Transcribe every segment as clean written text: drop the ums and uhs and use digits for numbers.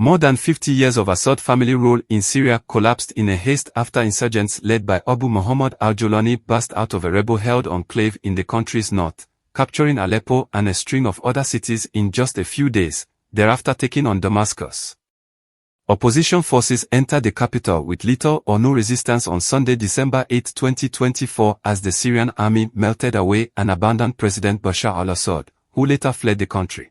More than 50 years of Assad family rule in Syria collapsed in a haste after insurgents led by Abu Mohammed al-Jolani burst out of a rebel-held enclave in the country's north, capturing Aleppo and a string of other cities in just a few days, thereafter taking on Damascus. Opposition forces entered the capital with little or no resistance on Sunday, December 8, 2024, as the Syrian army melted away and abandoned President Bashar al-Assad, who later fled the country.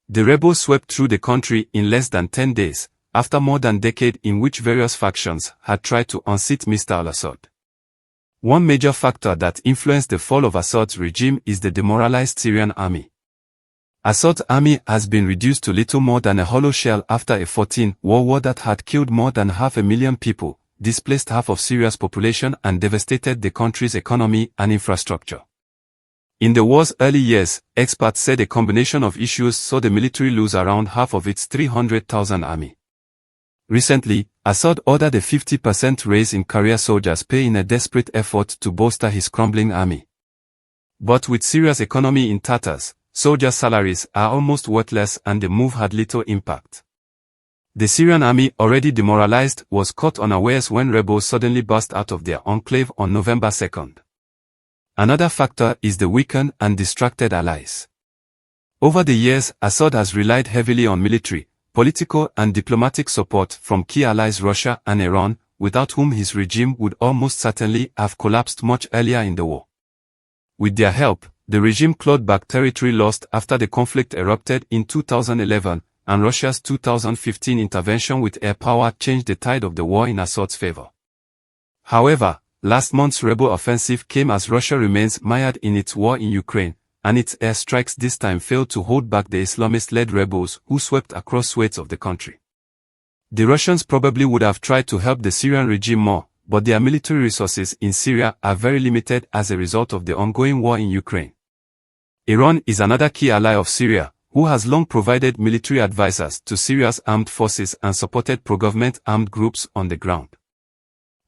The rebels swept through the country in less than 10 days, after more than a decade in which various factions had tried to unseat Mr. al-Assad. One major factor that influenced the fall of Assad's regime is the demoralized Syrian army. Assad's army has been reduced to little more than a hollow shell after a 14-year war that had killed more than 500,000 people, displaced half of Syria's population and devastated the country's economy and infrastructure. In the war's early years, experts said a combination of issues saw the military lose around half of its 300,000 army. Recently, Assad ordered a 50% raise in career soldiers' pay in a desperate effort to bolster his crumbling army. But with Syria's economy in tatters, soldiers' salaries are almost worthless and the move had little impact. The Syrian army, already demoralized, was caught unawares when rebels suddenly burst out of their enclave on November 2. Another factor is the weakened and distracted allies. Over the years, Assad has relied heavily on military, political and diplomatic support from key allies Russia and Iran, without whom his regime would almost certainly have collapsed much earlier in the war. With their help, the regime clawed back territory lost after the conflict erupted in 2011, and Russia's 2015 intervention with air power changed the tide of the war in Assad's favor. However, last month's rebel offensive came as Russia remains mired in its war in Ukraine, and its airstrikes this time failed to hold back the Islamist-led rebels who swept across swathes of the country. The Russians probably would have tried to help the Syrian regime more, but their military resources in Syria are very limited as a result of the ongoing war in Ukraine. Iran is another key ally of Syria, who has long provided military advisors to Syria's armed forces and supported pro-government armed groups on the ground.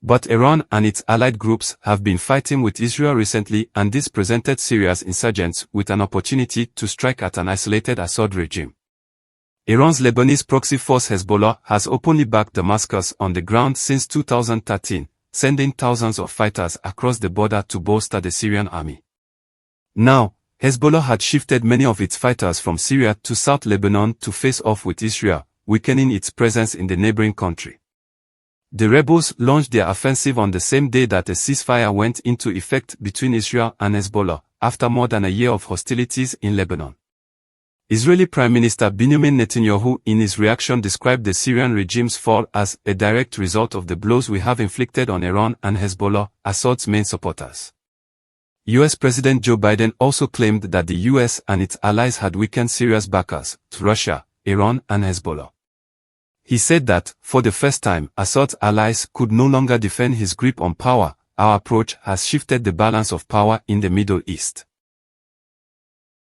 But Iran and its allied groups have been fighting with Israel recently, and this presented Syria's insurgents with an opportunity to strike at an isolated Assad regime. Iran's Lebanese proxy force Hezbollah has openly backed Damascus on the ground since 2013, sending thousands of fighters across the border to bolster the Syrian army. Now, Hezbollah had shifted many of its fighters from Syria to South Lebanon to face off with Israel, weakening its presence in the neighboring country. The rebels launched their offensive on the same day that a ceasefire went into effect between Israel and Hezbollah, after more than a year of hostilities in Lebanon. Israeli Prime Minister Benjamin Netanyahu in his reaction described the Syrian regime's fall as a direct result of the blows we have inflicted on Iran and Hezbollah, Assad's main supporters. US President Joe Biden also claimed that the US and its allies had weakened Syria's backers, Russia, Iran and Hezbollah. He said that, for the first time, Assad's allies could no longer defend his grip on power. Our approach has shifted the balance of power in the Middle East.